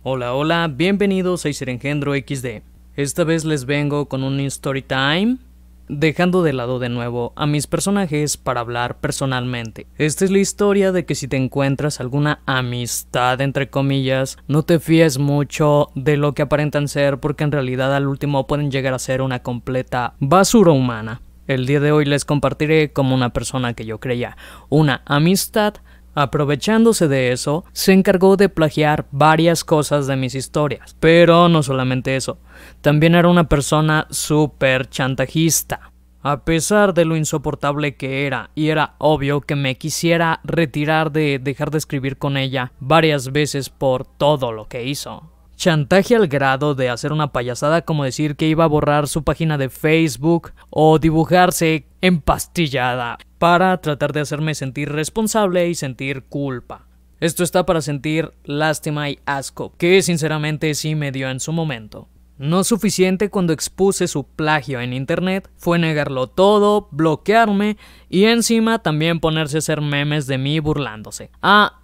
Hola, hola, bienvenidos a Iserengendro XD. Esta vez les vengo con un story time, dejando de lado de nuevo a mis personajes para hablar personalmente. Esta es la historia de que si te encuentras alguna amistad entre comillas, no te fíes mucho de lo que aparentan ser, porque en realidad al último pueden llegar a ser una completa basura humana. El día de hoy les compartiré cómo una persona que yo creía una amistad, aprovechándose de eso, se encargó de plagiar varias cosas de mis historias. Pero no solamente eso, también era una persona súper chantajista. A pesar de lo insoportable que era, y era obvio que me quisiera retirar de dejar de escribir con ella varias veces por todo lo que hizo. Chantaje al grado de hacer una payasada como decir que iba a borrar su página de Facebook o dibujarse empastillada para tratar de hacerme sentir responsable y sentir culpa. Esto está para sentir lástima y asco, que sinceramente sí me dio en su momento. No suficiente cuando expuse su plagio en internet, fue negarlo todo, bloquearme y encima también ponerse a hacer memes de mí burlándose.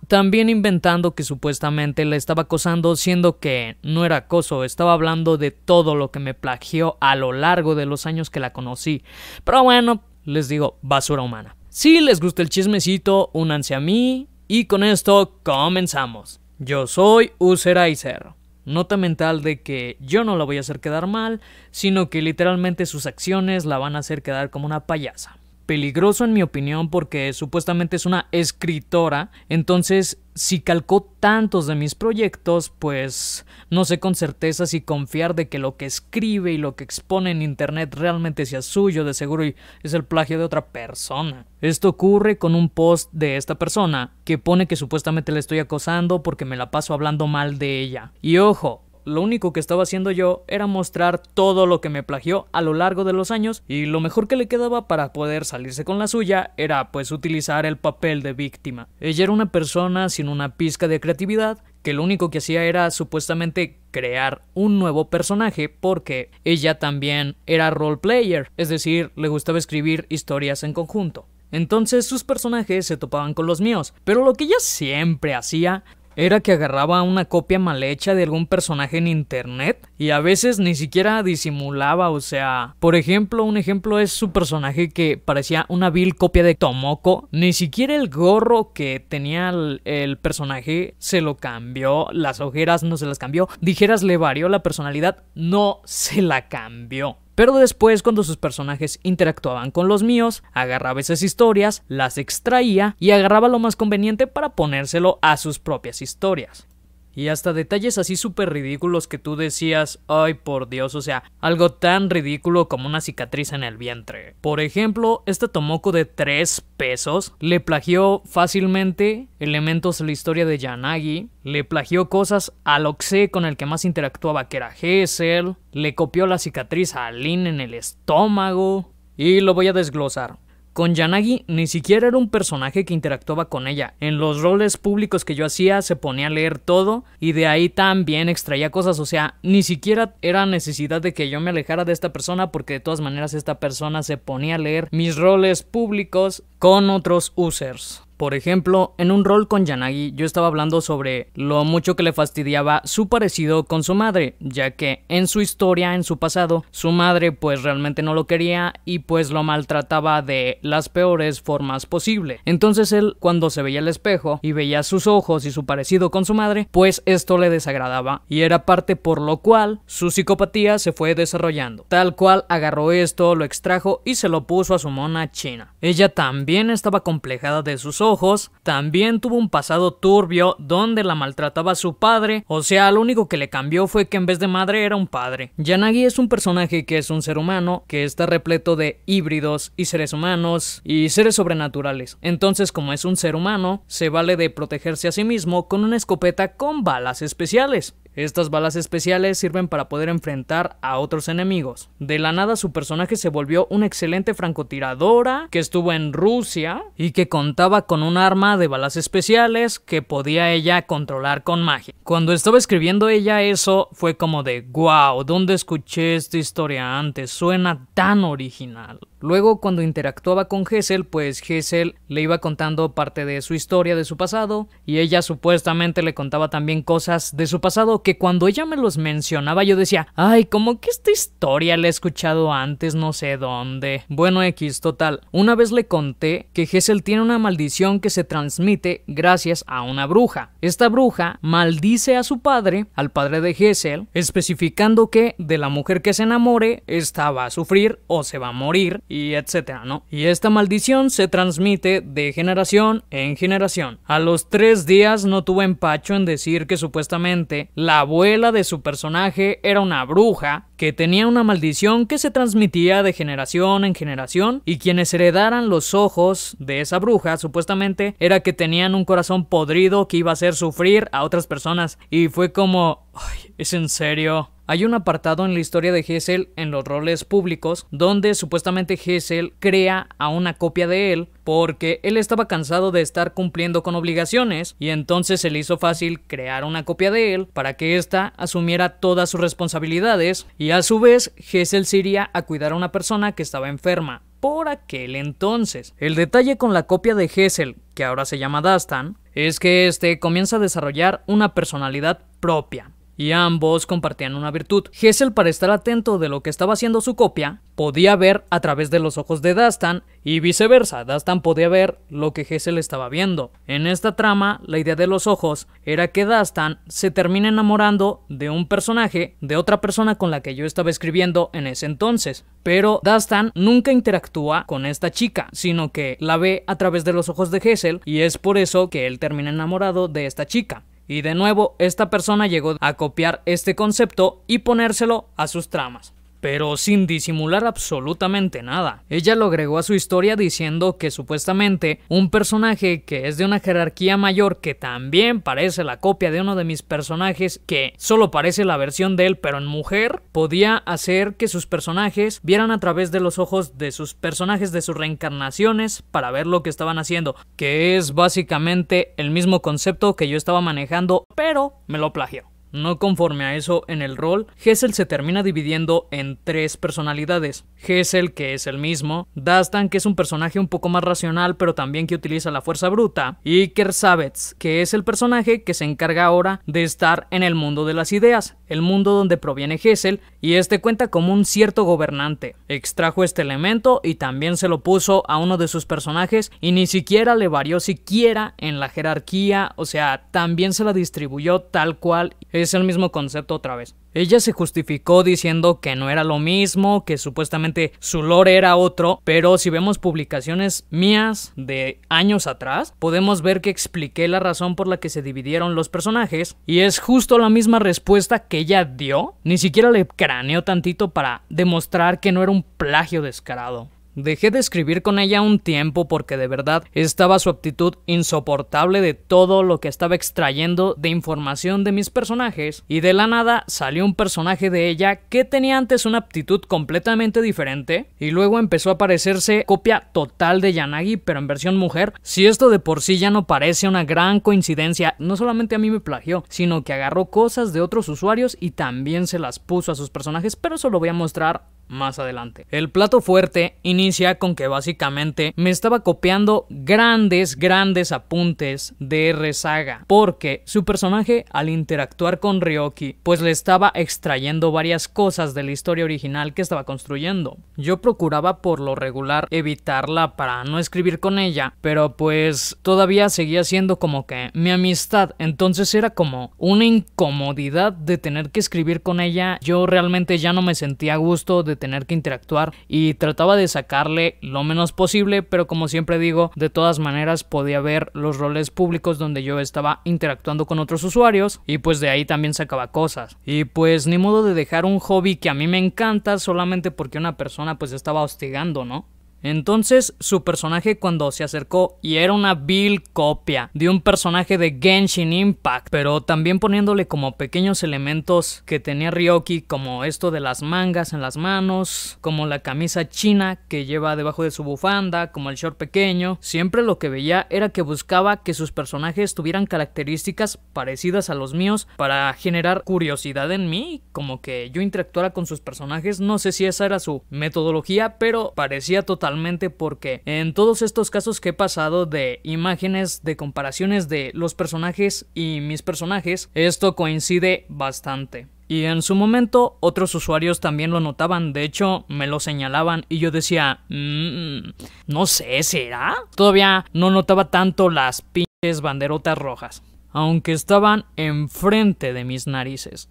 También inventando que supuestamente le estaba acosando, siendo que no era acoso, estaba hablando de todo lo que me plagió a lo largo de los años que la conocí. Pero bueno, les digo, basura humana. Si les gusta el chismecito, únanse a mí y con esto comenzamos. Yo soy Userizer. Nota mental de que yo no la voy a hacer quedar mal, sino que literalmente sus acciones la van a hacer quedar como una payasa. Peligroso en mi opinión porque supuestamente es una escritora, entonces si calcó tantos de mis proyectos, pues no sé con certeza si confiar de que lo que escribe y lo que expone en internet realmente sea suyo, de seguro y es el plagio de otra persona. Esto ocurre con un post de esta persona que pone que supuestamente le estoy acosando porque me la paso hablando mal de ella. Y ojo, lo único que estaba haciendo yo era mostrar todo lo que me plagió a lo largo de los años, y lo mejor que le quedaba para poder salirse con la suya era pues utilizar el papel de víctima. Ella era una persona sin una pizca de creatividad, que lo único que hacía era supuestamente crear un nuevo personaje porque ella también era roleplayer, es decir, le gustaba escribir historias en conjunto. Entonces sus personajes se topaban con los míos, pero lo que ella siempre hacía era que agarraba una copia mal hecha de algún personaje en internet y a veces ni siquiera disimulaba, o sea, por ejemplo, un ejemplo es su personaje que parecía una vil copia de Tomoko, ni siquiera el gorro que tenía el personaje se lo cambió, las ojeras no se las cambió, dijeras le varió la personalidad, no se la cambió. Pero después, cuando sus personajes interactuaban con los míos, agarraba esas historias, las extraía y agarraba lo más conveniente para ponérselo a sus propias historias. Y hasta detalles así súper ridículos que tú decías, ay por Dios, o sea, algo tan ridículo como una cicatriz en el vientre. Por ejemplo, este Tomoko de 3 pesos le plagió fácilmente elementos de la historia de Yanagi, le plagió cosas a Loxe con el que más interactuaba, que era Hazel, le copió la cicatriz a Lin en el estómago, y lo voy a desglosar. Con Yanagi ni siquiera era un personaje que interactuaba con ella. En los roles públicos que yo hacía se ponía a leer todo y de ahí también extraía cosas, o sea, ni siquiera era necesidad de que yo me alejara de esta persona porque de todas maneras esta persona se ponía a leer mis roles públicos con otros users. Por ejemplo, en un rol con Yanagi yo estaba hablando sobre lo mucho que le fastidiaba su parecido con su madre, ya que en su historia, en su pasado, su madre pues realmente no lo quería y pues lo maltrataba de las peores formas posible. Entonces él, cuando se veía al espejo y veía sus ojos y su parecido con su madre, pues esto le desagradaba y era parte por lo cual su psicopatía se fue desarrollando. Tal cual agarró esto, lo extrajo y se lo puso a su mona china. Ella también estaba complejada de sus ojos, también tuvo un pasado turbio donde la maltrataba su padre, o sea, lo único que le cambió fue que en vez de madre era un padre. Yanagi es un personaje que es un ser humano, que está repleto de híbridos y seres humanos y seres sobrenaturales. Entonces, como es un ser humano, se vale de protegerse a sí mismo con una escopeta con balas especiales. Estas balas especiales sirven para poder enfrentar a otros enemigos. De la nada su personaje se volvió una excelente francotiradora que estuvo en Rusia y que contaba con un arma de balas especiales que podía ella controlar con magia. Cuando estaba escribiendo ella eso fue como de wow, ¿dónde escuché esta historia antes? Suena tan original. Luego, cuando interactuaba con Hazel, pues Hazel le iba contando parte de su historia, de su pasado, y ella supuestamente le contaba también cosas de su pasado que cuando ella me los mencionaba yo decía, ay, como que esta historia la he escuchado antes, no sé dónde. Bueno, X, total. Una vez le conté que Hazel tiene una maldición que se transmite gracias a una bruja. Esta bruja maldice a su padre, al padre de Hazel, especificando que de la mujer que se enamore, esta va a sufrir o se va a morir, y etcétera, ¿no? Y esta maldición se transmite de generación en generación. A los 3 días no tuvo empacho en decir que supuestamente la abuela de su personaje era una bruja que tenía una maldición que se transmitía de generación en generación, y quienes heredaran los ojos de esa bruja supuestamente era que tenían un corazón podrido que iba a hacer sufrir a otras personas. Y fue como, ay, ¿es en serio? Hay un apartado en la historia de Hazel en los roles públicos donde supuestamente Hazel crea a una copia de él porque él estaba cansado de estar cumpliendo con obligaciones, y entonces se le hizo fácil crear una copia de él para que ésta asumiera todas sus responsabilidades, y a su vez Hazel se iría a cuidar a una persona que estaba enferma por aquel entonces. El detalle con la copia de Hazel, que ahora se llama Dastan, es que este comienza a desarrollar una personalidad propia, y ambos compartían una virtud. Hazel, para estar atento de lo que estaba haciendo su copia, podía ver a través de los ojos de Dastan, y viceversa, Dastan podía ver lo que Hazel estaba viendo. En esta trama, la idea de los ojos era que Dastan se termina enamorando de un personaje, de otra persona con la que yo estaba escribiendo en ese entonces. Pero Dastan nunca interactúa con esta chica, sino que la ve a través de los ojos de Hazel, y es por eso que él termina enamorado de esta chica. Y de nuevo, esta persona llegó a copiar este concepto y ponérselo a sus tramas, pero sin disimular absolutamente nada. Ella lo agregó a su historia diciendo que supuestamente un personaje que es de una jerarquía mayor, que también parece la copia de uno de mis personajes, que solo parece la versión de él pero en mujer, podía hacer que sus personajes vieran a través de los ojos de sus personajes, de sus reencarnaciones, para ver lo que estaban haciendo, que es básicamente el mismo concepto que yo estaba manejando, pero me lo plagió. No conforme a eso, en el rol, Hazel se termina dividiendo en 3 personalidades. Hazel, que es el mismo, Dastan, que es un personaje un poco más racional pero también que utiliza la fuerza bruta, y Kersavets, que es el personaje que se encarga ahora de estar en el mundo de las ideas, el mundo donde proviene Hazel, y este cuenta como un cierto gobernante. Extrajo este elemento y también se lo puso a uno de sus personajes, y ni siquiera le varió siquiera en la jerarquía, o sea, también se la distribuyó tal cual. Es el mismo concepto otra vez. Ella se justificó diciendo que no era lo mismo, que supuestamente su lore era otro, pero si vemos publicaciones mías de años atrás, podemos ver que expliqué la razón por la que se dividieron los personajes, y es justo la misma respuesta que ella dio. Ni siquiera le craneó tantito para demostrar que no era un plagio descarado. Dejé de escribir con ella un tiempo porque de verdad estaba su actitud insoportable de todo lo que estaba extrayendo de información de mis personajes, y de la nada salió un personaje de ella que tenía antes una aptitud completamente diferente y luego empezó a parecerse copia total de Yanagi pero en versión mujer. Si esto de por sí ya no parece una gran coincidencia, no solamente a mí me plagió, sino que agarró cosas de otros usuarios y también se las puso a sus personajes, pero eso lo voy a mostrar más adelante. El plato fuerte inicia con que básicamente me estaba copiando grandes apuntes de R-Saga, porque su personaje, al interactuar con Ryoki, pues le estaba extrayendo varias cosas de la historia original que estaba construyendo. Yo procuraba por lo regular evitarla para no escribir con ella, pero pues todavía seguía siendo como que mi amistad, entonces era como una incomodidad de tener que escribir con ella. Yo realmente ya no me sentía a gusto de tener que interactuar y trataba de sacarle lo menos posible, pero como siempre digo, de todas maneras podía ver los roles públicos donde yo estaba interactuando con otros usuarios y pues de ahí también sacaba cosas. Y pues ni modo de dejar un hobby que a mí me encanta solamente porque una persona pues estaba hostigando, ¿no? Entonces su personaje cuando se acercó y era una vil copia de un personaje de Genshin Impact, pero también poniéndole como pequeños elementos que tenía Ryoki, como esto de las mangas en las manos, como la camisa china que lleva debajo de su bufanda, como el short pequeño. Siempre lo que veía era que buscaba que sus personajes tuvieran características parecidas a los míos para generar curiosidad en mí, como que yo interactuara con sus personajes. No sé si esa era su metodología, pero parecía totalmente, porque en todos estos casos que he pasado de imágenes de comparaciones de los personajes y mis personajes, esto coincide bastante. Y en su momento otros usuarios también lo notaban, de hecho me lo señalaban y yo decía, no sé, ¿será? Todavía no notaba tanto las pinches banderotas rojas, aunque estaban enfrente de mis narices.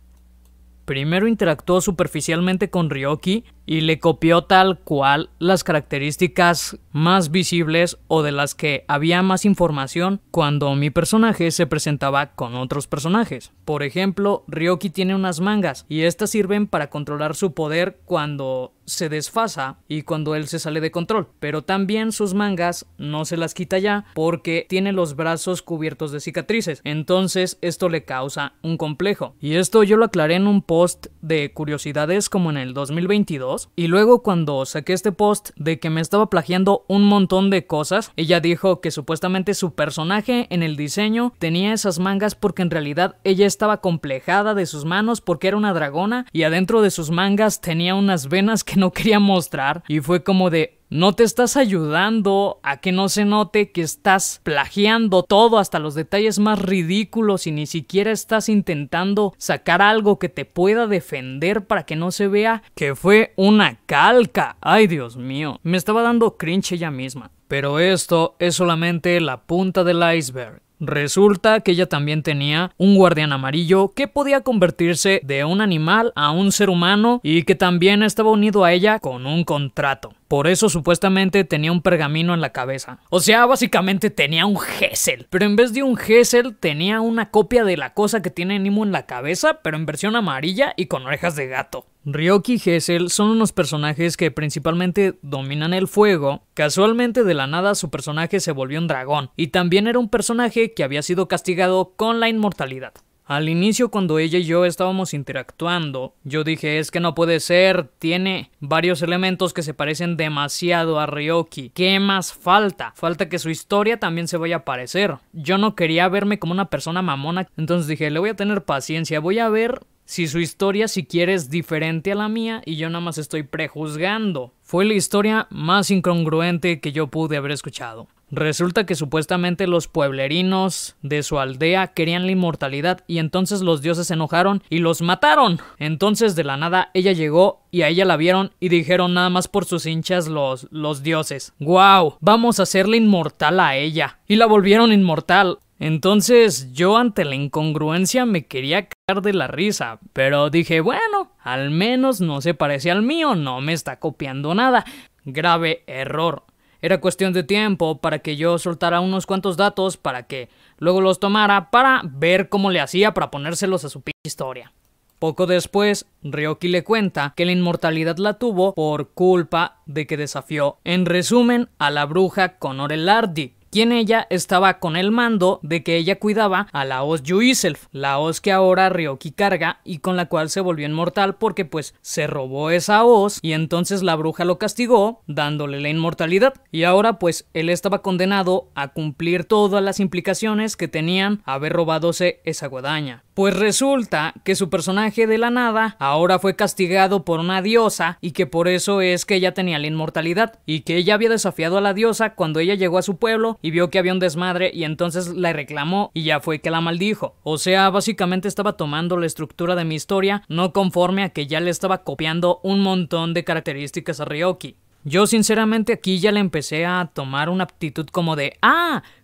Primero interactuó superficialmente con Ryoki y le copió tal cual las características más visibles o de las que había más información cuando mi personaje se presentaba con otros personajes. Por ejemplo, Ryoki tiene unas mangas y estas sirven para controlar su poder cuando se desfasa y cuando él se sale de control, pero también sus mangas no se las quita ya porque tiene los brazos cubiertos de cicatrices, entonces esto le causa un complejo. Y esto yo lo aclaré en un post de curiosidades como en el 2022, y luego cuando saqué este post de que me estaba plagiando un montón de cosas, ella dijo que supuestamente su personaje en el diseño tenía esas mangas porque en realidad ella estaba complejada de sus manos porque era una dragona y adentro de sus mangas tenía unas venas que no quería mostrar, y fue como de: no te estás ayudando a que no se note que estás plagiando todo hasta los detalles más ridículos y ni siquiera estás intentando sacar algo que te pueda defender para que no se vea que fue una calca. Ay, Dios mío, me estaba dando cringe ella misma. Pero esto es solamente la punta del iceberg. Resulta que ella también tenía un guardián amarillo que podía convertirse de un animal a un ser humano y que también estaba unido a ella con un contrato. Por eso supuestamente tenía un pergamino en la cabeza. O sea, básicamente tenía un Gesell. Pero en vez de un Gesell tenía una copia de la cosa que tiene Nimo en la cabeza, pero en versión amarilla y con orejas de gato. Ryoki y Gesell son unos personajes que principalmente dominan el fuego. Casualmente de la nada su personaje se volvió un dragón. Y también era un personaje que había sido castigado con la inmortalidad. Al inicio, cuando ella y yo estábamos interactuando, yo dije: es que no puede ser, tiene varios elementos que se parecen demasiado a Ryoki. ¿Qué más falta? Falta que su historia también se vaya a parecer. Yo no quería verme como una persona mamona, entonces dije: le voy a tener paciencia, voy a ver si su historia siquiera es diferente a la mía y yo nada más estoy prejuzgando. Fue la historia más incongruente que yo pude haber escuchado. Resulta que supuestamente los pueblerinos de su aldea querían la inmortalidad y entonces los dioses se enojaron y los mataron. Entonces de la nada ella llegó y a ella la vieron y dijeron nada más por sus hinchas los dioses: ¡Wow! Vamos a hacerle inmortal a ella. Y la volvieron inmortal. Entonces yo ante la incongruencia me quería caer de la risa, pero dije: bueno, al menos no se parece al mío, no me está copiando nada. Grave error. Era cuestión de tiempo para que yo soltara unos cuantos datos para que luego los tomara para ver cómo le hacía para ponérselos a su pinche historia. Poco después, Ryoki le cuenta que la inmortalidad la tuvo por culpa de que desafió, en resumen, a la bruja Conor Elardi, quien ella estaba con el mando de que ella cuidaba a la hoz Yuiself, la hoz que ahora Ryoki carga y con la cual se volvió inmortal porque pues se robó esa hoz y entonces la bruja lo castigó dándole la inmortalidad y ahora pues él estaba condenado a cumplir todas las implicaciones que tenían haber robadose esa guadaña. Pues resulta que su personaje de la nada ahora fue castigado por una diosa y que por eso es que ella tenía la inmortalidad y que ella había desafiado a la diosa cuando ella llegó a su pueblo y vio que había un desmadre y entonces la reclamó y ya fue que la maldijo. O sea, básicamente estaba tomando la estructura de mi historia no conforme a que ya le estaba copiando un montón de características a Ryoki. Yo sinceramente aquí ya le empecé a tomar una actitud como de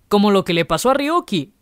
como lo que le pasó a Ryoki.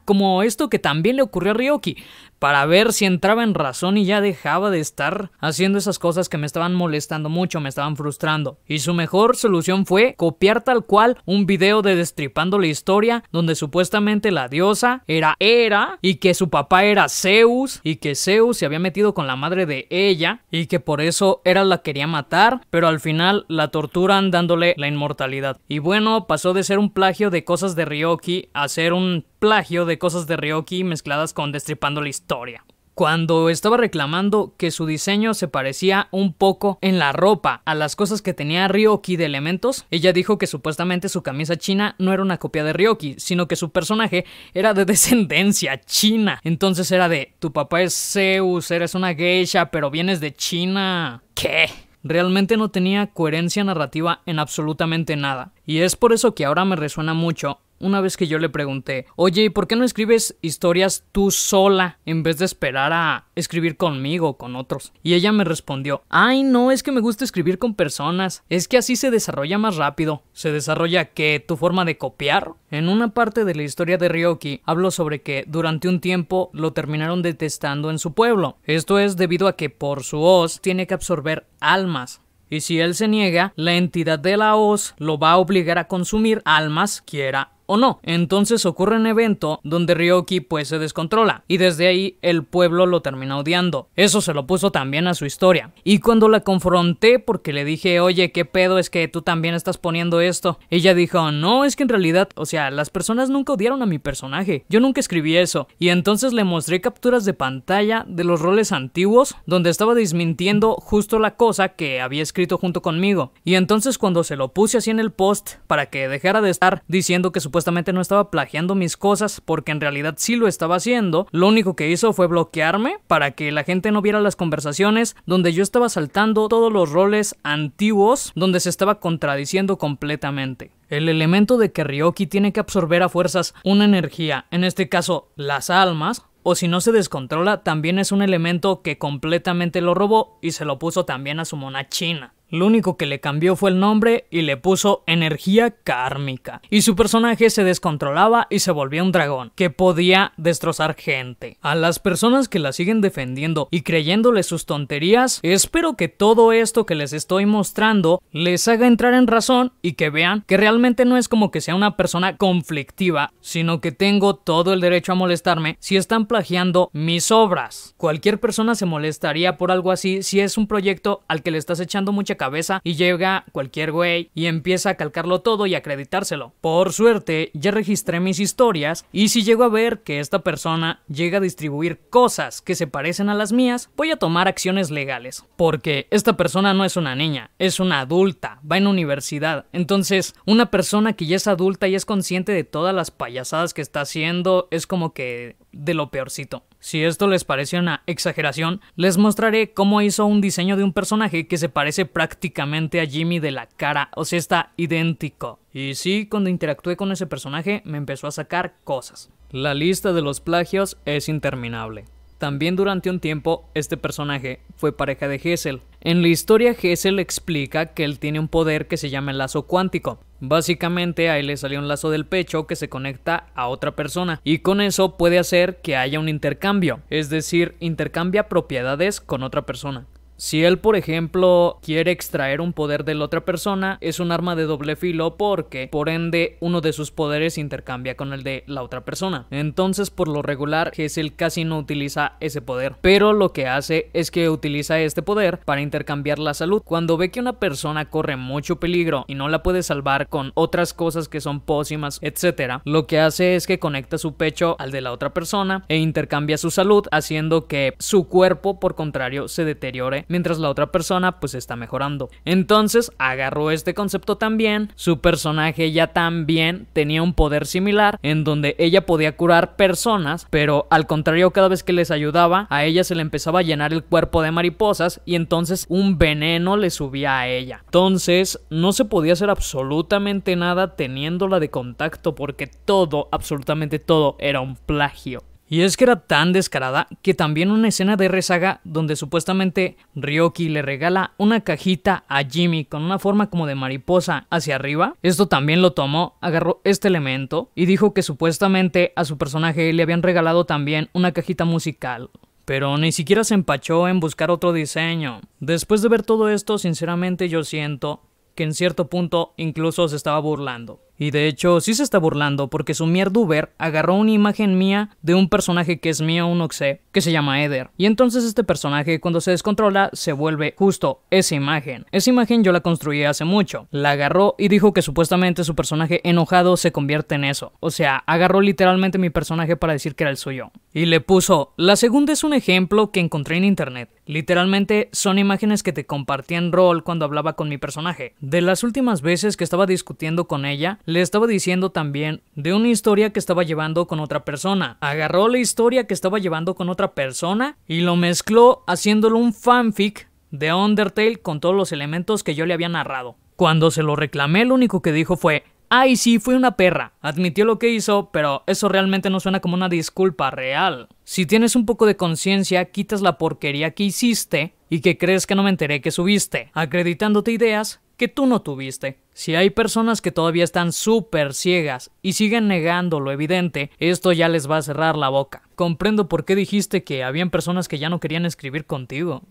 como esto que también le ocurrió a Ryoki, para ver si entraba en razón y ya dejaba de estar haciendo esas cosas que me estaban molestando mucho, me estaban frustrando. Y su mejor solución fue copiar tal cual un video de Destripando la Historia, donde supuestamente la diosa era Hera y que su papá era Zeus y que Zeus se había metido con la madre de ella y que por eso Hera la quería matar, pero al final la torturan dándole la inmortalidad. Y bueno, pasó de ser un plagio de cosas de Ryoki a ser un plagio de cosas de Ryoki mezcladas con Destripando la Historia. Cuando estaba reclamando que su diseño se parecía un poco en la ropa a las cosas que tenía Ryoki de elementos, ella dijo que supuestamente su camisa china no era una copia de Ryoki, sino que su personaje era de descendencia china. Entonces era de, tu papá es Zeus, eres una geisha, pero vienes de China. ¿Qué? Realmente no tenía coherencia narrativa en absolutamente nada. Y es por eso que ahora me resuena mucho una vez que yo le pregunté, oye, ¿y por qué no escribes historias tú sola en vez de esperar a escribir conmigo o con otros? Y ella me respondió, ay no, es que me gusta escribir con personas, es que así se desarrolla más rápido. ¿Se desarrolla qué? ¿Tu forma de copiar? En una parte de la historia de Ryoki hablo sobre que durante un tiempo lo terminaron detestando en su pueblo. Esto es debido a que por su hoz tiene que absorber almas. Y si él se niega, la entidad de la hoz lo va a obligar a consumir almas, quiera o no. Entonces ocurre un evento donde Ryoki pues se descontrola y desde ahí el pueblo lo termina odiando. Eso se lo puso también a su historia. Y cuando la confronté porque le dije, oye, ¿qué pedo es que tú también estás poniendo esto? Ella dijo, no, es que en realidad, o sea, las personas nunca odiaron a mi personaje. Yo nunca escribí eso. Y entonces le mostré capturas de pantalla de los roles antiguos donde estaba desmintiendo justo la cosa que había escrito junto conmigo. Y entonces cuando se lo puse así en el post para que dejara de estar diciendo que supuestamente no estaba plagiando mis cosas porque en realidad sí lo estaba haciendo, lo único que hizo fue bloquearme para que la gente no viera las conversaciones donde yo estaba saltando todos los roles antiguos donde se estaba contradiciendo completamente. El elemento de que Ryoki tiene que absorber a fuerzas una energía, en este caso las almas, o si no se descontrola, también es un elemento que completamente lo robó y se lo puso también a su mona china. Lo único que le cambió fue el nombre y le puso energía kármica. Y su personaje se descontrolaba y se volvía un dragón que podía destrozar gente. A las personas que la siguen defendiendo y creyéndole sus tonterías, espero que todo esto que les estoy mostrando les haga entrar en razón y que vean que realmente no es como que sea una persona conflictiva, sino que tengo todo el derecho a molestarme si están plagiando mis obras. Cualquier persona se molestaría por algo así si es un proyecto al que le estás echando mucha cabeza y llega cualquier güey y empieza a calcarlo todo y acreditárselo. Por suerte ya registré mis historias y si llego a ver que esta persona llega a distribuir cosas que se parecen a las mías, voy a tomar acciones legales, porque esta persona no es una niña, es una adulta, va en universidad. Entonces una persona que ya es adulta y es consciente de todas las payasadas que está haciendo es como que de lo peorcito. Si esto les parece una exageración, les mostraré cómo hizo un diseño de un personaje que se parece prácticamente a Jimmy de la cara, o sea, está idéntico. Y sí, cuando interactué con ese personaje me empezó a sacar cosas. La lista de los plagios es interminable. También durante un tiempo, este personaje fue pareja de Hessel. En la historia, Hessel explica que él tiene un poder que se llama el lazo cuántico. Básicamente a él le salió un lazo del pecho que se conecta a otra persona y con eso puede hacer que haya un intercambio, es decir, intercambia propiedades con otra persona. Si él, por ejemplo, quiere extraer un poder de la otra persona, es un arma de doble filo porque, por ende, uno de sus poderes intercambia con el de la otra persona. Entonces, por lo regular, Hessel casi no utiliza ese poder, pero lo que hace es que utiliza este poder para intercambiar la salud. Cuando ve que una persona corre mucho peligro y no la puede salvar con otras cosas que son pócimas, etc., lo que hace es que conecta su pecho al de la otra persona e intercambia su salud, haciendo que su cuerpo, por contrario, se deteriore mientras la otra persona pues está mejorando. Entonces agarró este concepto también. Su personaje ya también tenía un poder similar en donde ella podía curar personas, pero al contrario, cada vez que les ayudaba a ella se le empezaba a llenar el cuerpo de mariposas y entonces un veneno le subía a ella. Entonces no se podía hacer absolutamente nada teniéndola de contacto porque todo, absolutamente todo era un plagio. Y es que era tan descarada que también una escena de R-Saga donde supuestamente Ryoki le regala una cajita a Jimmy con una forma como de mariposa hacia arriba, esto también lo tomó, agarró este elemento y dijo que supuestamente a su personaje le habían regalado también una cajita musical. Pero ni siquiera se empachó en buscar otro diseño. Después de ver todo esto, sinceramente yo siento que en cierto punto incluso se estaba burlando. Y de hecho sí se está burlando porque su mierduber agarró una imagen mía de un personaje que es mío, un Oxé, que se llama Eder. Y entonces este personaje cuando se descontrola se vuelve justo esa imagen. Esa imagen yo la construí hace mucho. La agarró y dijo que supuestamente su personaje enojado se convierte en eso. O sea, agarró literalmente mi personaje para decir que era el suyo. Y le puso, la segunda es un ejemplo que encontré en internet. Literalmente son imágenes que te compartía en rol cuando hablaba con mi personaje. De las últimas veces que estaba discutiendo con ella, le estaba diciendo también de una historia que estaba llevando con otra persona. Agarró la historia que estaba llevando con otra persona y lo mezcló haciéndolo un fanfic de Undertale con todos los elementos que yo le había narrado. Cuando se lo reclamé, lo único que dijo fue: ay, sí, fui una perra. Admitió lo que hizo, pero eso realmente no suena como una disculpa real. Si tienes un poco de conciencia, quitas la porquería que hiciste y que crees que no me enteré que subiste, acreditándote ideas que tú no tuviste. Si hay personas que todavía están súper ciegas y siguen negando lo evidente, esto ya les va a cerrar la boca. Comprendo por qué dijiste que habían personas que ya no querían escribir contigo.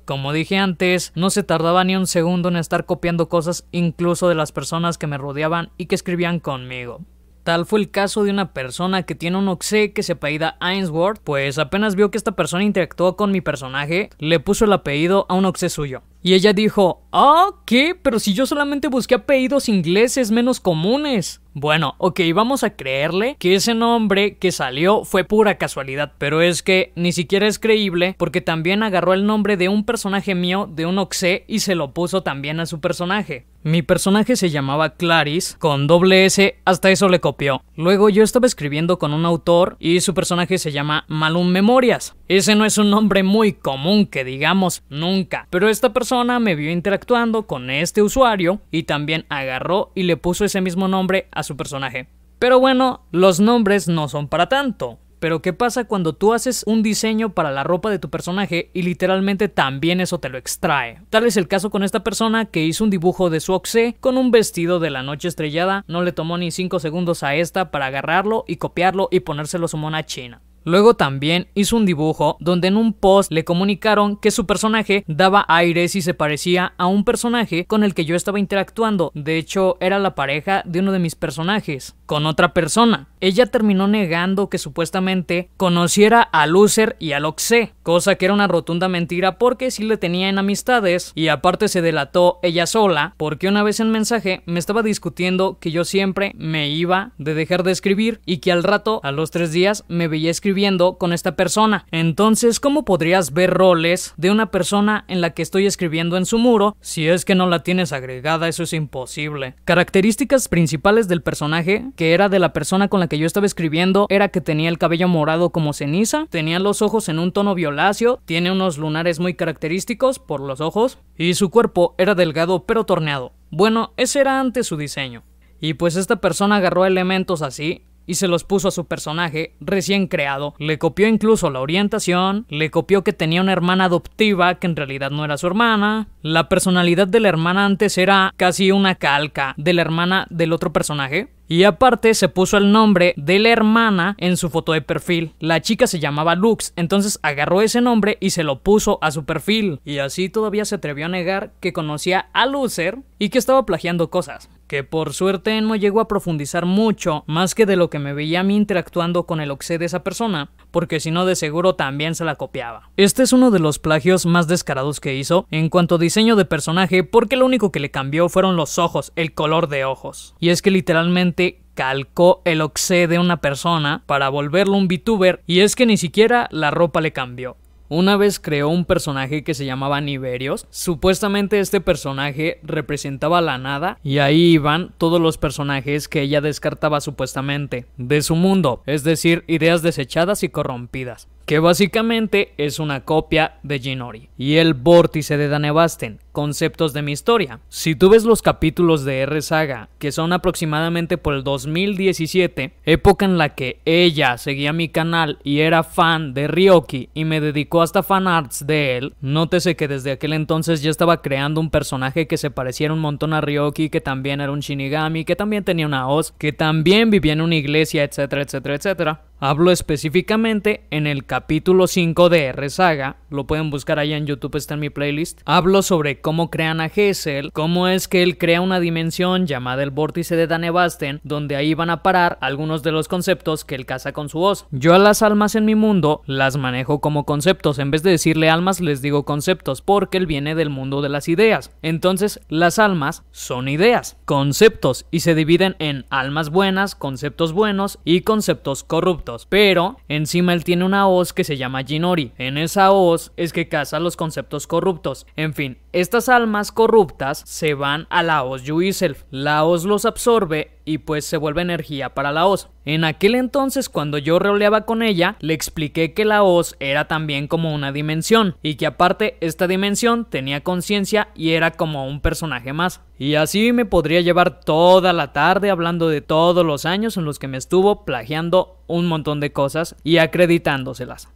Como dije antes, no se tardaba ni un segundo en estar copiando cosas incluso de las personas que me rodeaban y que escribían conmigo. Tal fue el caso de una persona que tiene un Oxé que se apellida Ainsworth, pues apenas vio que esta persona interactuó con mi personaje, le puso el apellido a un Oxé suyo. Y ella dijo: ¿ah, qué? Pero si yo solamente busqué apellidos ingleses menos comunes. Bueno, ok, vamos a creerle que ese nombre que salió fue pura casualidad, pero es que ni siquiera es creíble porque también agarró el nombre de un personaje mío, de un Oxé, y se lo puso también a su personaje. Mi personaje se llamaba Clarice, con doble S, hasta eso le copió. Luego yo estaba escribiendo con un autor y su personaje se llama Malum Memorias. Ese no es un nombre muy común que digamos nunca, pero esta persona me vio interactuando con este usuario y también agarró y le puso ese mismo nombre a su personaje. Pero bueno, los nombres no son para tanto. Pero ¿qué pasa cuando tú haces un diseño para la ropa de tu personaje y literalmente también eso te lo extrae? Tal es el caso con esta persona que hizo un dibujo de su Oxé con un vestido de la noche estrellada. No le tomó ni 5 segundos a esta para agarrarlo y copiarlo y ponérselo a su mona china. Luego también hizo un dibujo donde en un post le comunicaron que su personaje daba aires y se parecía a un personaje con el que yo estaba interactuando. De hecho, era la pareja de uno de mis personajes con otra persona. Ella terminó negando que supuestamente conociera a Loser y a Oxé, cosa que era una rotunda mentira porque sí le tenía en amistades, y aparte se delató ella sola porque una vez en mensaje me estaba discutiendo que yo siempre me iba de dejar de escribir y que al rato, a los 3 días, me veía escribiendo con esta persona. Entonces, ¿cómo podrías ver roles de una persona en la que estoy escribiendo en su muro si es que no la tienes agregada? Eso es imposible. Características principales del personaje, que era de la persona con la que yo estaba escribiendo, era que tenía el cabello morado como ceniza, tenía los ojos en un tono violáceo, tiene unos lunares muy característicos por los ojos, y su cuerpo era delgado pero torneado. Bueno, ese era antes su diseño. Y pues esta persona agarró elementos así y se los puso a su personaje recién creado. Le copió incluso la orientación, le copió que tenía una hermana adoptiva que en realidad no era su hermana. La personalidad de la hermana antes era casi una calca de la hermana del otro personaje. Y aparte se puso el nombre de la hermana en su foto de perfil. La chica se llamaba Lux, entonces agarró ese nombre y se lo puso a su perfil. Y así todavía se atrevió a negar que conocía a Loser y que estaba plagiando cosas. Que por suerte no llegó a profundizar mucho, más que de lo que me veía a mí interactuando con el Oxé de esa persona, porque si no de seguro también se la copiaba. Este es uno de los plagios más descarados que hizo en cuanto a diseño de personaje, porque lo único que le cambió fueron los ojos, el color de ojos. Y es que literalmente calcó el Oxé de una persona para volverlo un VTuber, y es que ni siquiera la ropa le cambió. Una vez creó un personaje que se llamaba Niverios. Supuestamente este personaje representaba la nada y ahí iban todos los personajes que ella descartaba supuestamente de su mundo, es decir, ideas desechadas y corrompidas. que básicamente es una copia de Jinori, y el vórtice de Danevasten, conceptos de mi historia. Si tú ves los capítulos de R-Saga, que son aproximadamente por el 2017, época en la que ella seguía mi canal y era fan de Ryoki y me dedicó hasta fanarts de él, nótese que desde aquel entonces ya estaba creando un personaje que se pareciera un montón a Ryoki, que también era un Shinigami, que también tenía una hoz, que también vivía en una iglesia, etcétera, etcétera, etcétera. Hablo específicamente en el capítulo 5 de R-Saga, lo pueden buscar allá en YouTube, está en mi playlist. Hablo sobre cómo crean a Hessel, cómo es que él crea una dimensión llamada el vórtice de Danevasten, donde ahí van a parar algunos de los conceptos que él caza con su hoz. Yo a las almas en mi mundo las manejo como conceptos, en vez de decirle almas les digo conceptos, porque él viene del mundo de las ideas. Entonces las almas son ideas, conceptos, y se dividen en almas buenas, conceptos buenos y conceptos corruptos. Pero encima él tiene una hoz que se llama Jinori. En esa hoz es que caza los conceptos corruptos. En fin, estas almas corruptas se van a la hoz Yuiself. La hoz los absorbe y pues se vuelve energía para la hoz. En aquel entonces, cuando yo roleaba con ella, le expliqué que la hoz era también como una dimensión, y que aparte esta dimensión tenía conciencia y era como un personaje más. Y así me podría llevar toda la tarde hablando de todos los años en los que me estuvo plagiando un montón de cosas y acreditándoselas.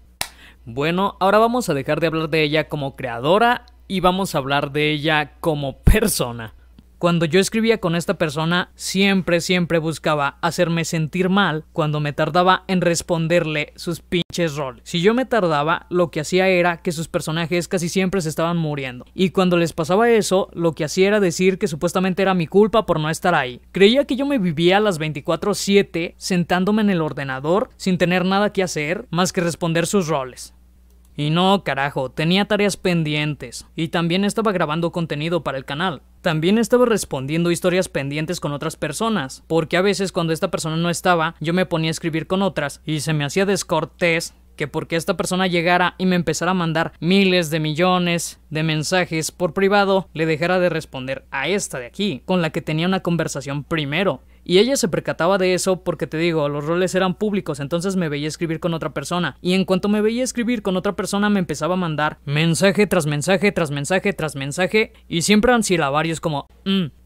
Bueno, ahora vamos a dejar de hablar de ella como creadora y vamos a hablar de ella como persona. Cuando yo escribía con esta persona, siempre buscaba hacerme sentir mal cuando me tardaba en responderle sus pinches roles. Si yo me tardaba, lo que hacía era que sus personajes casi siempre se estaban muriendo. Y cuando les pasaba eso, lo que hacía era decir que supuestamente era mi culpa por no estar ahí. Creía que yo me vivía a las 24/7 sentándome en el ordenador sin tener nada que hacer más que responder sus roles. Y no, carajo, tenía tareas pendientes. Y también estaba grabando contenido para el canal. También estaba respondiendo historias pendientes con otras personas. Porque a veces cuando esta persona no estaba, yo me ponía a escribir con otras. Y se me hacía descortés que porque esta persona llegara y me empezara a mandar miles de millones de mensajes por privado, le dejara de responder a esta de aquí, con la que tenía una conversación primero. Y ella se percataba de eso porque, te digo, los roles eran públicos, entonces me veía escribir con otra persona. Y en cuanto me veía escribir con otra persona, me empezaba a mandar mensaje tras mensaje, tras mensaje, tras mensaje, y siempre eran silabarios como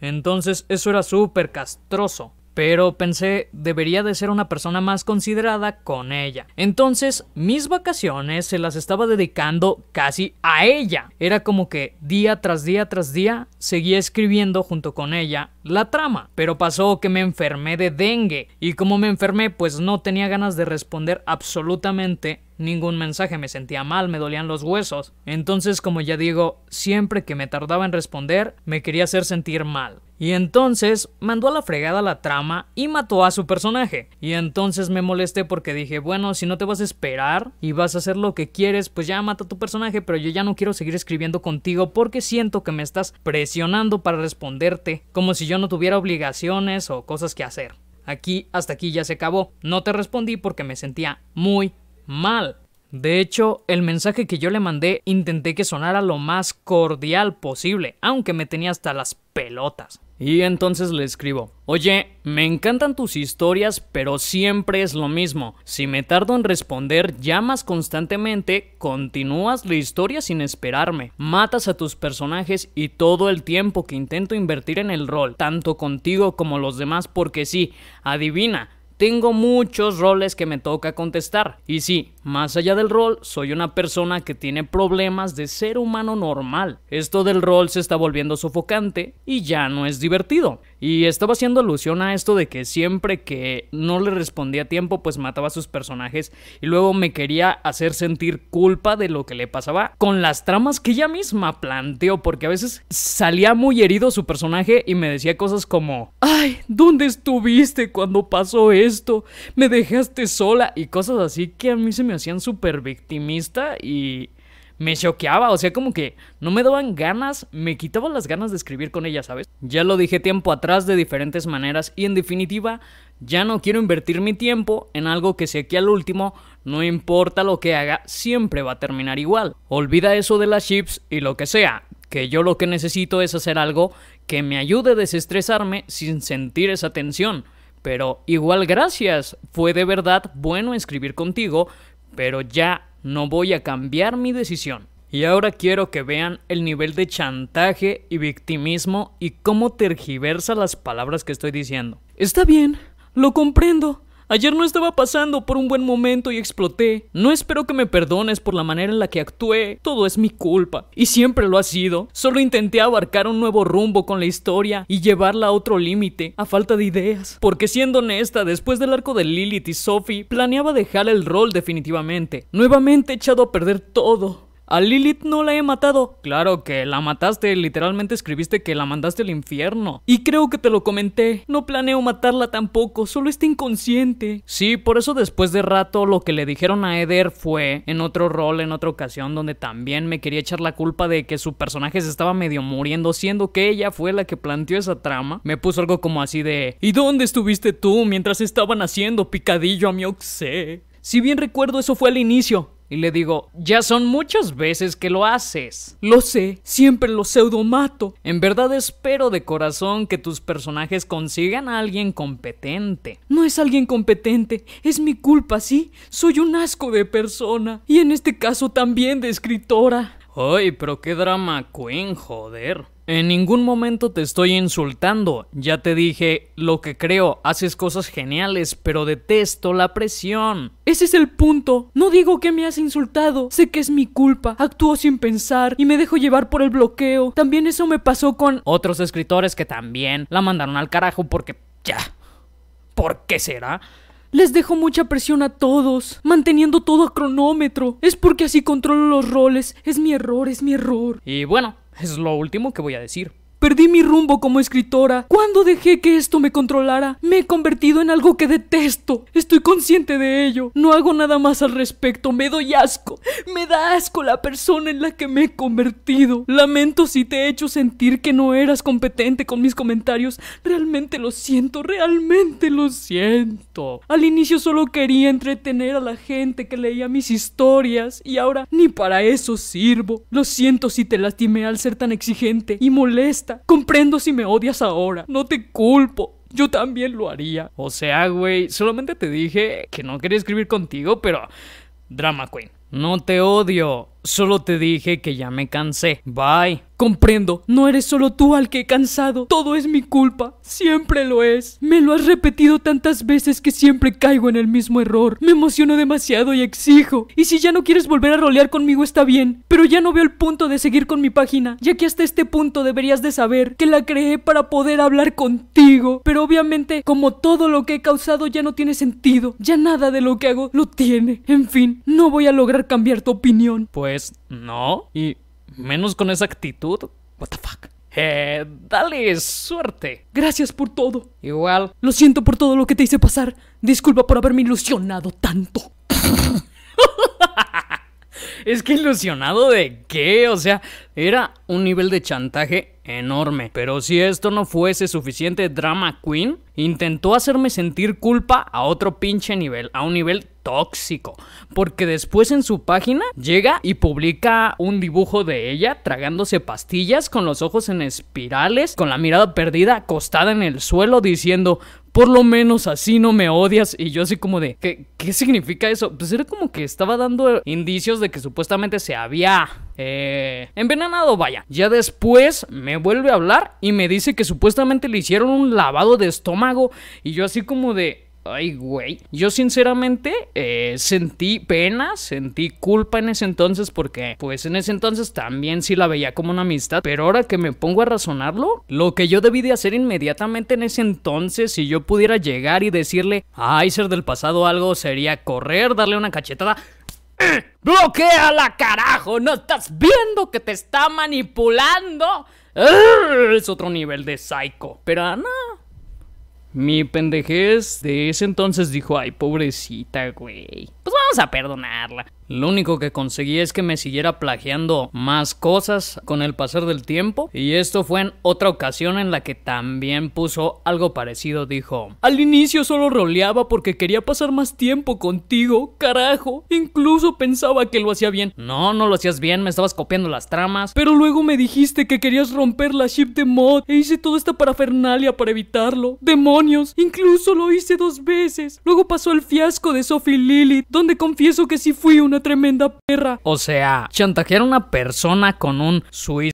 Entonces eso era súper castroso. Pero pensé, debería de ser una persona más considerada con ella. Entonces, mis vacaciones se las estaba dedicando casi a ella. Era como que día tras día tras día seguía escribiendo junto con ella la trama. Pero pasó que me enfermé de dengue. Y como me enfermé, pues no tenía ganas de responder absolutamente ningún mensaje. Me sentía mal, me dolían los huesos. Entonces, como ya digo, siempre que me tardaba en responder, me quería hacer sentir mal. Y entonces mandó a la fregada la trama y mató a su personaje. Y entonces me molesté porque dije, bueno, si no te vas a esperar y vas a hacer lo que quieres, pues ya mata a tu personaje, pero yo ya no quiero seguir escribiendo contigo porque siento que me estás presionando para responderte, como si yo no tuviera obligaciones o cosas que hacer. Hasta aquí ya se acabó. No te respondí porque me sentía muy mal. De hecho, el mensaje que yo le mandé intenté que sonara lo más cordial posible, aunque me tenía hasta las pelotas. Y entonces le escribo, oye, me encantan tus historias, pero siempre es lo mismo. Si me tardo en responder, llamas constantemente, continúas la historia sin esperarme, matas a tus personajes y todo el tiempo que intento invertir en el rol, tanto contigo como los demás, porque sí, adivina, tengo muchos roles que me toca contestar. Y sí, más allá del rol, soy una persona que tiene problemas de ser humano normal. Esto del rol se está volviendo sofocante y ya no es divertido. Y estaba haciendo alusión a esto de que siempre que no le respondía a tiempo, pues mataba a sus personajes y luego me quería hacer sentir culpa de lo que le pasaba con las tramas que ella misma planteó, porque a veces salía muy herido su personaje y me decía cosas como, ay, ¿dónde estuviste cuando pasó esto? Me dejaste sola, y cosas así que a mí se me hacían súper victimista y me choqueaba, o sea, como que no me daban ganas, me quitaban las ganas de escribir con ella, ¿sabes? Ya lo dije tiempo atrás de diferentes maneras y en definitiva ya no quiero invertir mi tiempo en algo que sé que al último, no importa lo que haga, siempre va a terminar igual. Olvida eso de las chips y lo que sea, que yo lo que necesito es hacer algo que me ayude a desestresarme sin sentir esa tensión. Pero igual gracias, fue de verdad bueno escribir contigo, pero ya no voy a cambiar mi decisión. Y ahora quiero que vean el nivel de chantaje y victimismo y cómo tergiversa las palabras que estoy diciendo. Está bien, lo comprendo. Ayer no estaba pasando por un buen momento y exploté. No espero que me perdones por la manera en la que actué. Todo es mi culpa. Y siempre lo ha sido. Solo intenté abarcar un nuevo rumbo con la historia y llevarla a otro límite, a falta de ideas. Porque siendo honesta, después del arco de Lilith y Sophie, planeaba dejar el rol definitivamente. Nuevamente he echado a perder todo. A Lilith no la he matado. Claro que la mataste, literalmente escribiste que la mandaste al infierno. Y creo que te lo comenté. No planeo matarla tampoco, solo está inconsciente. Sí, por eso después de rato lo que le dijeron a Eder fue, en otro rol, en otra ocasión, donde también me quería echar la culpa de que su personaje se estaba medio muriendo, siendo que ella fue la que planteó esa trama. Me puso algo como así de: ¿y dónde estuviste tú mientras estaban haciendo picadillo a mi Oxé? Si bien recuerdo, eso fue al inicio. Y le digo: ya son muchas veces que lo haces. Lo sé, siempre lo pseudomato. En verdad espero de corazón que tus personajes consigan a alguien competente. No es alguien competente, es mi culpa, ¿sí? Soy un asco de persona. Y en este caso también de escritora. Ay, pero qué drama queen, joder. En ningún momento te estoy insultando. Ya te dije lo que creo. Haces cosas geniales, pero detesto la presión. Ese es el punto. No digo que me has insultado. Sé que es mi culpa. Actúo sin pensar y me dejo llevar por el bloqueo. También eso me pasó con otros escritores que también la mandaron al carajo porque... ya. ¿Por qué será? Les dejo mucha presión a todos, manteniendo todo a cronómetro. Es porque así controlo los roles. Es mi error, es mi error. Y bueno, es lo último que voy a decir. Perdí mi rumbo como escritora. Cuando dejé que esto me controlara, me he convertido en algo que detesto. Estoy consciente de ello. No hago nada más al respecto. Me doy asco. Me da asco la persona en la que me he convertido. Lamento si te he hecho sentir que no eras competente con mis comentarios. Realmente lo siento, realmente lo siento. Al inicio solo quería entretener a la gente que leía mis historias y ahora ni para eso sirvo. Lo siento si te lastimé al ser tan exigente y molesta. Comprendo si me odias ahora. No te culpo. Yo también lo haría. O sea, güey, solamente te dije que no quería escribir contigo, pero... drama queen. No te odio. Solo te dije que ya me cansé. Bye. Comprendo, no eres solo tú al que he cansado. Todo es mi culpa, siempre lo es. Me lo has repetido tantas veces que siempre caigo en el mismo error. Me emociono demasiado y exijo. Y si ya no quieres volver a rolear conmigo está bien, pero ya no veo el punto de seguir con mi página, ya que hasta este punto deberías de saber que la creé para poder hablar contigo. Pero obviamente, como todo lo que he causado ya no tiene sentido, ya nada de lo que hago lo tiene. En fin, no voy a lograr cambiar tu opinión. Pues no, y... menos con esa actitud. What the fuck. Dale suerte. Gracias por todo. Igual. Lo siento por todo lo que te hice pasar. Disculpa por haberme ilusionado tanto. Es que ilusionado de qué, o sea, era un nivel de chantaje enorme. Pero si esto no fuese suficiente, drama queen intentó hacerme sentir culpa a otro pinche nivel, a un nivel tóxico, porque después en su página llega y publica un dibujo de ella tragándose pastillas con los ojos en espirales, con la mirada perdida, acostada en el suelo, diciendo: por lo menos así no me odias. Y yo así como de, ¿qué significa eso? Pues era como que estaba dando indicios de que supuestamente se había envenenado, vaya. Ya después me vuelve a hablar y me dice que supuestamente le hicieron un lavado de estómago. Y yo así como de... ay, güey. Yo sinceramente sentí pena, sentí culpa en ese entonces porque pues en ese entonces también sí la veía como una amistad. Pero ahora que me pongo a razonarlo, lo que yo debí de hacer inmediatamente en ese entonces, si yo pudiera llegar y decirle a Aizer del pasado algo, sería correr, darle una cachetada. ¡Bloquéala, carajo! ¿No estás viendo que te está manipulando? Es otro nivel de psycho. Pero no. Mi pendejez de ese entonces dijo: ay, pobrecita, güey, pues vamos a perdonarla. Lo único que conseguí es que me siguiera plagiando más cosas con el pasar del tiempo. Y esto fue en otra ocasión en la que también puso algo parecido. Dijo: al inicio solo roleaba porque quería pasar más tiempo contigo, carajo. Incluso pensaba que lo hacía bien. No, no lo hacías bien, me estabas copiando las tramas. Pero luego me dijiste que querías romper la ship de mod e hice toda esta parafernalia para evitarlo. ¡Demonios! Incluso lo hice 2 veces. Luego pasó el fiasco de Sophie y Lilith, donde confieso que sí fui un una tremenda perra. O sea, chantajear a una persona con un suicidio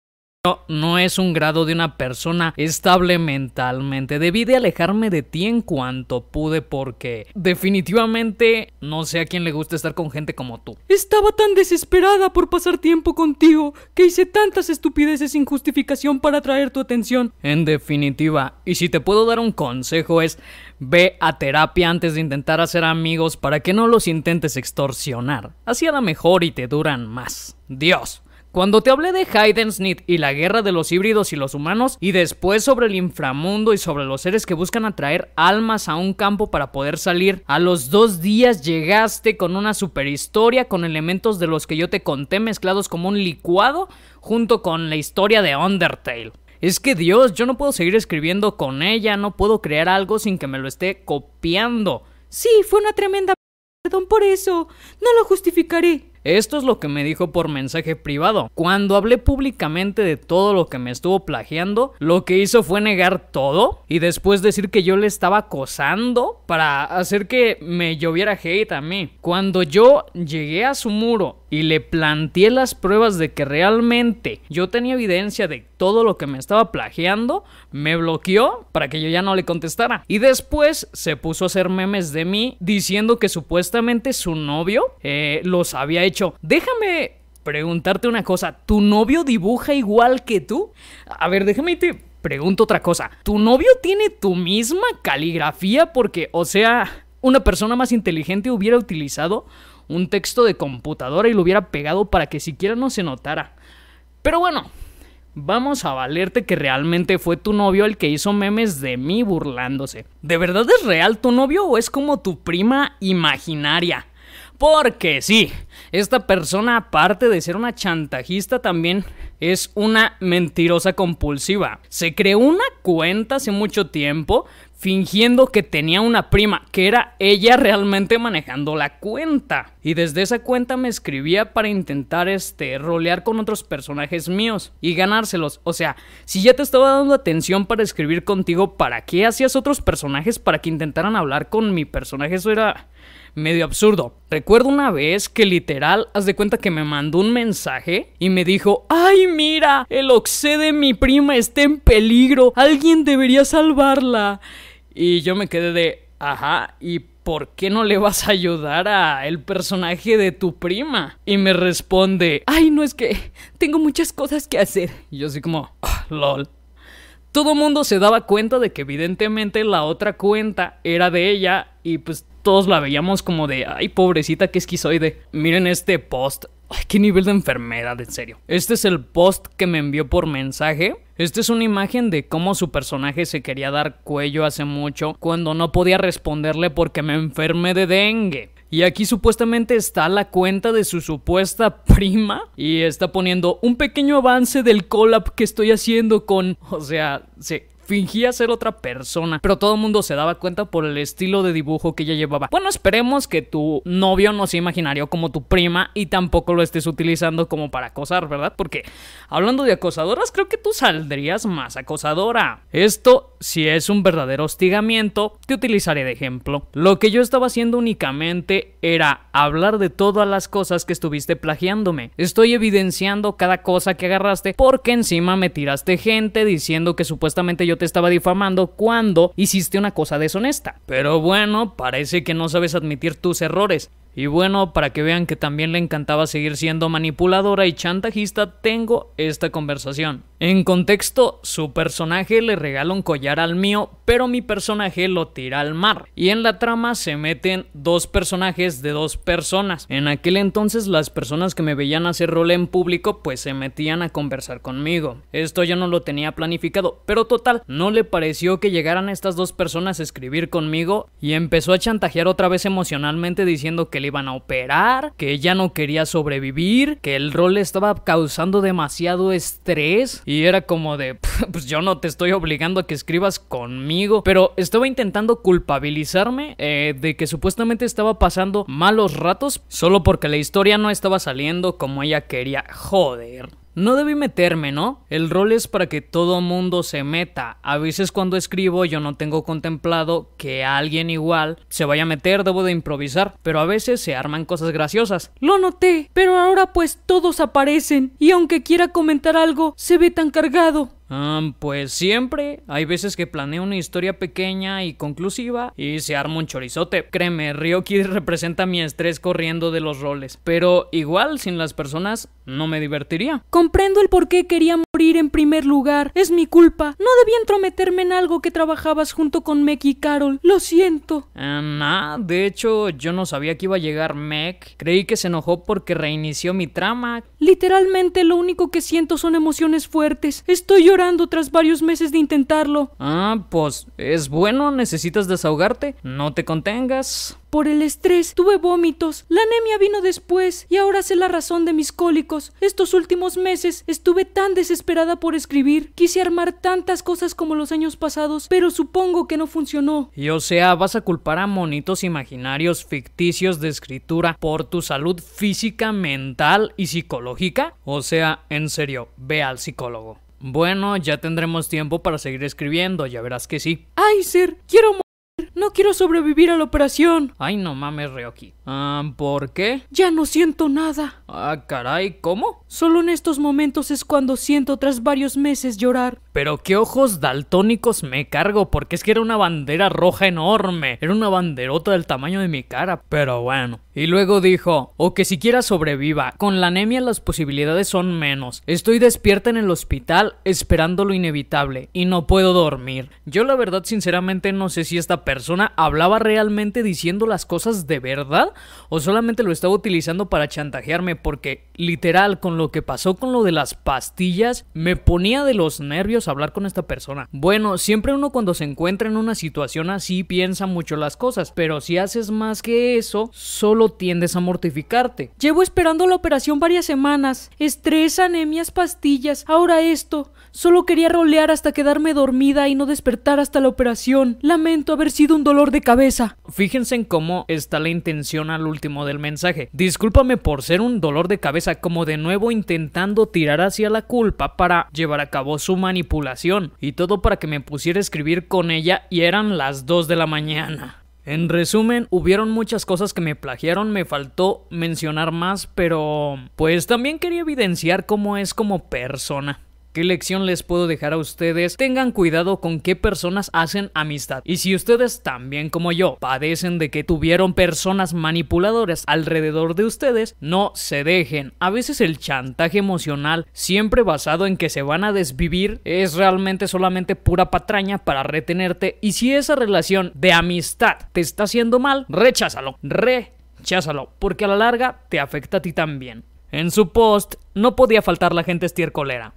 no es un grado de una persona estable mentalmente. Debí de alejarme de ti en cuanto pude porque definitivamente no sé a quién le gusta estar con gente como tú. Estaba tan desesperada por pasar tiempo contigo que hice tantas estupideces sin justificación para atraer tu atención. En definitiva, y si te puedo dar un consejo es: ve a terapia antes de intentar hacer amigos para que no los intentes extorsionar. Así a lo mejor y te duran más. Dios. Cuando te hablé de Hayden Smith y la guerra de los híbridos y los humanos, y después sobre el inframundo y sobre los seres que buscan atraer almas a un campo para poder salir, a los 2 días llegaste con una superhistoria con elementos de los que yo te conté mezclados como un licuado junto con la historia de Undertale. Es que Dios, yo no puedo seguir escribiendo con ella, no puedo crear algo sin que me lo esté copiando. Sí, fue una tremenda perdón por eso, no lo justificaré. Esto es lo que me dijo por mensaje privado. Cuando hablé públicamente de todo lo que me estuvo plagiando, lo que hizo fue negar todo y después decir que yo le estaba acosando para hacer que me lloviera hate a mí. Cuando yo llegué a su muro y le planteé las pruebas de que realmente yo tenía evidencia de todo lo que me estaba plagiando, me bloqueó para que yo ya no le contestara. Y después se puso a hacer memes de mí diciendo que supuestamente su novio los había hecho. Déjame preguntarte una cosa, ¿tu novio dibuja igual que tú? A ver, déjame te pregunto otra cosa. ¿Tu novio tiene tu misma caligrafía? Porque, o sea, una persona más inteligente hubiera utilizado un texto de computadora y lo hubiera pegado para que siquiera no se notara. Pero bueno, vamos a valerte que realmente fue tu novio el que hizo memes de mí burlándose. ¿De verdad es real tu novio o es como tu prima imaginaria? Porque sí, esta persona, aparte de ser una chantajista, también es una mentirosa compulsiva. Se creó una cuenta hace mucho tiempo fingiendo que tenía una prima, que era ella realmente manejando la cuenta. Y desde esa cuenta me escribía para intentar rolear con otros personajes míos y ganárselos. O sea, si ya te estaba dando atención para escribir contigo, ¿para qué hacías otros personajes para que intentaran hablar con mi personaje? Eso era medio absurdo. Recuerdo una vez que literal, haz de cuenta que me mandó un mensaje y me dijo: ¡ay, mira! El Oxé de mi prima está en peligro. Alguien debería salvarla. Y yo me quedé de: ajá, ¿y por qué no le vas a ayudar a el personaje de tu prima? Y me responde: ay, no, es que tengo muchas cosas que hacer. Y yo así como, lol. Todo mundo se daba cuenta de que evidentemente la otra cuenta era de ella y pues todos la veíamos como de: ay, pobrecita, qué esquizoide. Miren este post. Ay, qué nivel de enfermedad, en serio. Este es el post que me envió por mensaje. Esta es una imagen de cómo su personaje se quería dar cuello hace mucho cuando no podía responderle porque me enfermé de dengue. Y aquí supuestamente está la cuenta de su supuesta prima y está poniendo un pequeño avance del collab que estoy haciendo con... O sea, sí, fingía ser otra persona, pero todo el mundo se daba cuenta por el estilo de dibujo que ella llevaba. Bueno, esperemos que tu novio no sea imaginario como tu prima y tampoco lo estés utilizando como para acosar, ¿verdad? Porque hablando de acosadoras, creo que tú saldrías más acosadora. Esto, si es un verdadero hostigamiento, te utilizaré de ejemplo. Lo que yo estaba haciendo únicamente era hablar de todas las cosas que estuviste plagiándome. Estoy evidenciando cada cosa que agarraste porque encima me tiraste gente diciendo que supuestamente yo te estaba difamando cuando hiciste una cosa deshonesta. Pero bueno, parece que no sabes admitir tus errores. Y bueno, para que vean que también le encantaba seguir siendo manipuladora y chantajista, tengo esta conversación. En contexto, su personaje le regala un collar al mío, pero mi personaje lo tira al mar. Y en la trama se meten 2 personajes de 2 personas. En aquel entonces las personas que me veían hacer rol en público pues se metían a conversar conmigo. Esto yo no lo tenía planificado, pero total, no le pareció que llegaran estas 2 personas a escribir conmigo y empezó a chantajear otra vez emocionalmente diciendo que le iban a operar, que ella no quería sobrevivir, que el rol le estaba causando demasiado estrés. Y era como de, pues yo no te estoy obligando a que escribas conmigo. Pero estaba intentando culpabilizarme de que supuestamente estaba pasando malos ratos solo porque la historia no estaba saliendo como ella quería. Joder. no debí meterme, ¿no? El rol es para que todo mundo se meta. A veces cuando escribo yo no tengo contemplado que alguien igual se vaya a meter, debo de improvisar, pero a veces se arman cosas graciosas. Lo noté, pero ahora pues todos aparecen, y aunque quiera comentar algo, se ve tan cargado. Pues siempre. Hay veces que planeo una historia pequeña y conclusiva y se arma un chorizote. Créeme, Ryoki representa mi estrés corriendo de los roles. Pero igual, sin las personas, no me divertiría. Comprendo el por qué quería morir en primer lugar. Es mi culpa. No debí entrometerme en algo que trabajabas junto con Meg y Carol. Lo siento. De hecho, yo no sabía que iba a llegar Meg. Creí que se enojó porque reinició mi trama. Literalmente lo único que siento son emociones fuertes. Estoy llorando tras varios meses de intentarlo. Pues es bueno, necesitas desahogarte. No te contengas. Por el estrés, tuve vómitos. La anemia vino después y ahora sé la razón de mis cólicos. Estos últimos meses estuve tan desesperada por escribir. Quise armar tantas cosas como los años pasados, pero supongo que no funcionó. Y o sea, ¿vas a culpar a monitos imaginarios ficticios de escritura por tu salud física, mental y psicológica? O sea, en serio, ve al psicólogo. Bueno, ya tendremos tiempo para seguir escribiendo, ya verás que sí. Aiser, quiero morir. No quiero sobrevivir a la operación. Ay, no mames, Ryoki. ¿Por qué? Ya no siento nada. Caray, ¿cómo? Solo en estos momentos es cuando siento tras varios meses llorar. Pero qué ojos daltónicos me cargo, porque es que era una bandera roja enorme. Era una banderota del tamaño de mi cara, pero bueno. Y luego dijo, o que siquiera sobreviva. Con la anemia las posibilidades son menos. Estoy despierta en el hospital esperando lo inevitable y no puedo dormir. Yo la verdad sinceramente no sé si esta persona hablaba realmente diciendo las cosas de verdad o solamente lo estaba utilizando para chantajearme, porque literal con lo que pasó con lo de las pastillas me ponía de los nervios hablar con esta persona. Bueno, siempre uno cuando se encuentra en una situación así piensa mucho las cosas, pero si haces más que eso, solo tiendes a mortificarte. Llevo esperando la operación varias semanas. Estrés, anemias, pastillas, ahora esto. Solo quería rolear hasta quedarme dormida y no despertar hasta la operación. Lamento haber sido un dolor de cabeza. Fíjense en cómo está la intención al último del mensaje. Discúlpame por ser un dolor de cabeza, como de nuevo intentando tirar hacia la culpa para llevar a cabo su manipulación. Y todo para que me pusiera a escribir con ella y eran las 2 de la mañana. En resumen, hubieron muchas cosas que me plagiaron, me faltó mencionar más, pero pues también quería evidenciar cómo es como persona. ¿Qué lección les puedo dejar a ustedes? Tengan cuidado con qué personas hacen amistad. Y si ustedes también como yo padecen de que tuvieron personas manipuladoras alrededor de ustedes, no se dejen. A veces el chantaje emocional, siempre basado en que se van a desvivir, es realmente solamente pura patraña para retenerte. Y si esa relación de amistad te está haciendo mal, recházalo, porque a la larga te afecta a ti también. En su post no podía faltar la gente estiércolera.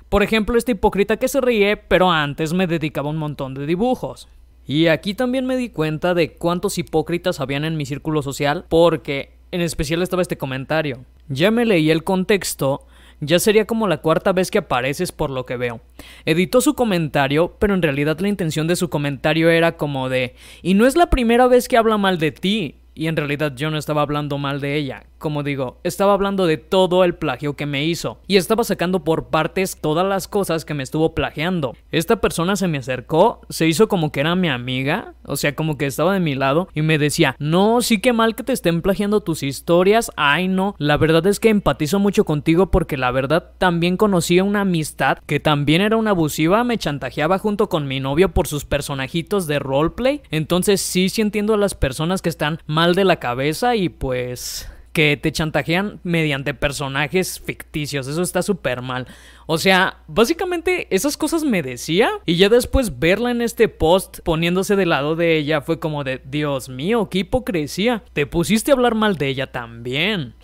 Por ejemplo, este hipócrita que se ríe, pero antes me dedicaba un montón de dibujos. Y aquí también me di cuenta de cuántos hipócritas habían en mi círculo social, porque en especial estaba este comentario. Ya me leí el contexto, ya sería como la 4ª vez que apareces por lo que veo. Editó su comentario, pero en realidad la intención de su comentario era como de, y no es la primera vez que habla mal de ti. Y en realidad yo no estaba hablando mal de ella. Como digo, estaba hablando de todo el plagio que me hizo. Y estaba sacando por partes todas las cosas que me estuvo plagiando. Esta persona se me acercó, se hizo como que era mi amiga. O sea, como que estaba de mi lado. Y me decía, no, sí que mal que te estén plagiando tus historias. Ay no, la verdad es que empatizo mucho contigo porque la verdad también conocí a una amistad que también era una abusiva. Me chantajeaba junto con mi novio por sus personajitos de roleplay. Entonces sí entiendo a las personas que están mal de la cabeza y pues que te chantajean mediante personajes ficticios. Eso está súper mal. O sea, básicamente esas cosas me decía y ya después verla en este post poniéndose del lado de ella fue como de, Dios mío, qué hipocresía. Te pusiste a hablar mal de ella también.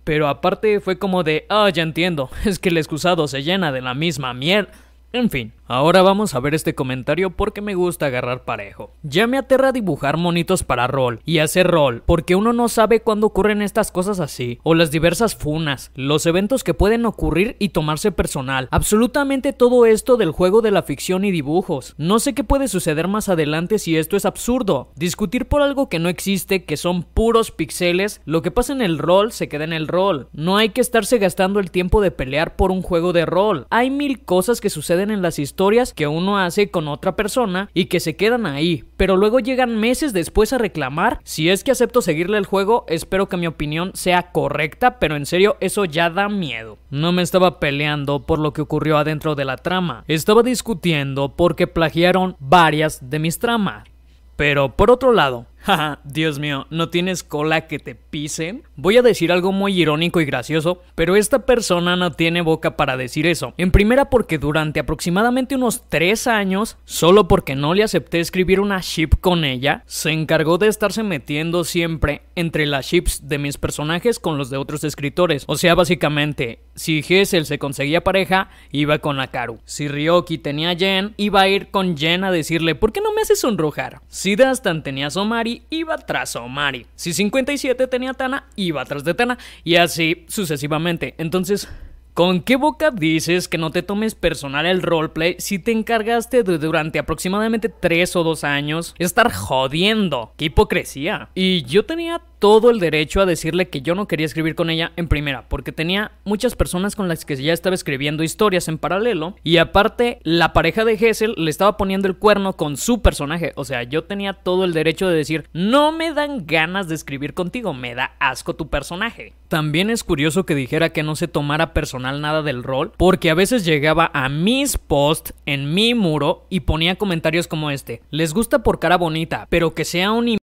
Pero aparte fue como de, ya entiendo, es que el excusado se llena de la misma mierda. En fin, Ahora vamos a ver este comentario porque me gusta agarrar parejo. Ya me aterra dibujar monitos para rol y hacer rol, porque uno no sabe cuándo ocurren estas cosas así, o las diversas funas, los eventos que pueden ocurrir y tomarse personal. Absolutamente todo esto del juego de la ficción y dibujos. No sé qué puede suceder más adelante si esto es absurdo. Discutir por algo que no existe, que son puros pixeles, lo que pasa en el rol se queda en el rol. No hay que estarse gastando el tiempo de pelear por un juego de rol. Hay mil cosas que suceden en las historias que uno hace con otra persona y que se quedan ahí, pero luego llegan meses después a reclamar. Si es que acepto seguirle el juego, espero que mi opinión sea correcta, pero en serio eso ya da miedo. No me estaba peleando por lo que ocurrió adentro de la trama, estaba discutiendo porque plagiaron varias de mis tramas. Pero por otro lado, jaja, Dios mío, ¿no tienes cola que te pisen? Voy a decir algo muy irónico y gracioso, pero esta persona no tiene boca para decir eso. En primera porque durante aproximadamente unos 3 años, solo porque no le acepté escribir una ship con ella, se encargó de estarse metiendo siempre entre las ships de mis personajes con los de otros escritores. O sea, básicamente, si Gesell se conseguía pareja, iba con Akaru. Si Ryoki tenía a Jen, iba a ir con Jen a decirle, ¿por qué no me haces sonrojar? Si Dastan tenía a Somari, iba tras Somari. Si 57 tenía a Tana, iba tras de Tana. Y así sucesivamente. Entonces, ¿con qué boca dices que no te tomes personal el roleplay si te encargaste de durante aproximadamente 3 o 2 años estar jodiendo? ¡Qué hipocresía! Y yo tenía todo el derecho a decirle que yo no quería escribir con ella en primera, porque tenía muchas personas con las que ya estaba escribiendo historias en paralelo, y aparte la pareja de Gesell le estaba poniendo el cuerno con su personaje. O sea, yo tenía todo el derecho de decir, no me dan ganas de escribir contigo, me da asco tu personaje. También es curioso que dijera que no se tomara personal nada del rol, porque a veces llegaba a mis posts en mi muro y ponía comentarios como este: les gusta por cara bonita, pero que sea un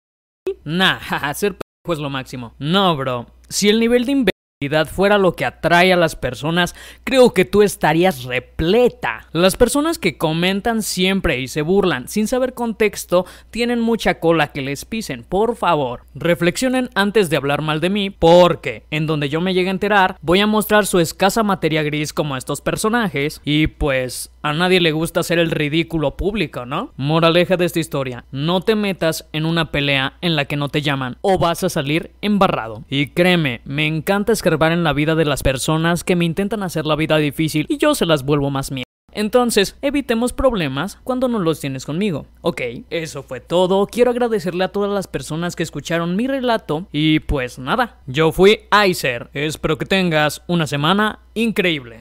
nah, hacer es lo máximo. No, bro, si el nivel de imbecilidad fuera lo que atrae a las personas, creo que tú estarías repleta. Las personas que comentan siempre y se burlan sin saber contexto tienen mucha cola que les pisen. Por favor, reflexionen antes de hablar mal de mí, porque en donde yo me llegue a enterar, voy a mostrar su escasa materia gris como estos personajes, y pues a nadie le gusta hacer el ridículo público, ¿no? Moraleja de esta historia: no te metas en una pelea en la que no te llaman o vas a salir embarrado. Y créeme, me encanta escarbar en la vida de las personas que me intentan hacer la vida difícil y yo se las vuelvo más mierda. Entonces, evitemos problemas cuando no los tienes conmigo. Ok, eso fue todo. Quiero agradecerle a todas las personas que escucharon mi relato. Y pues nada, yo fui Aizer. Espero que tengas una semana increíble.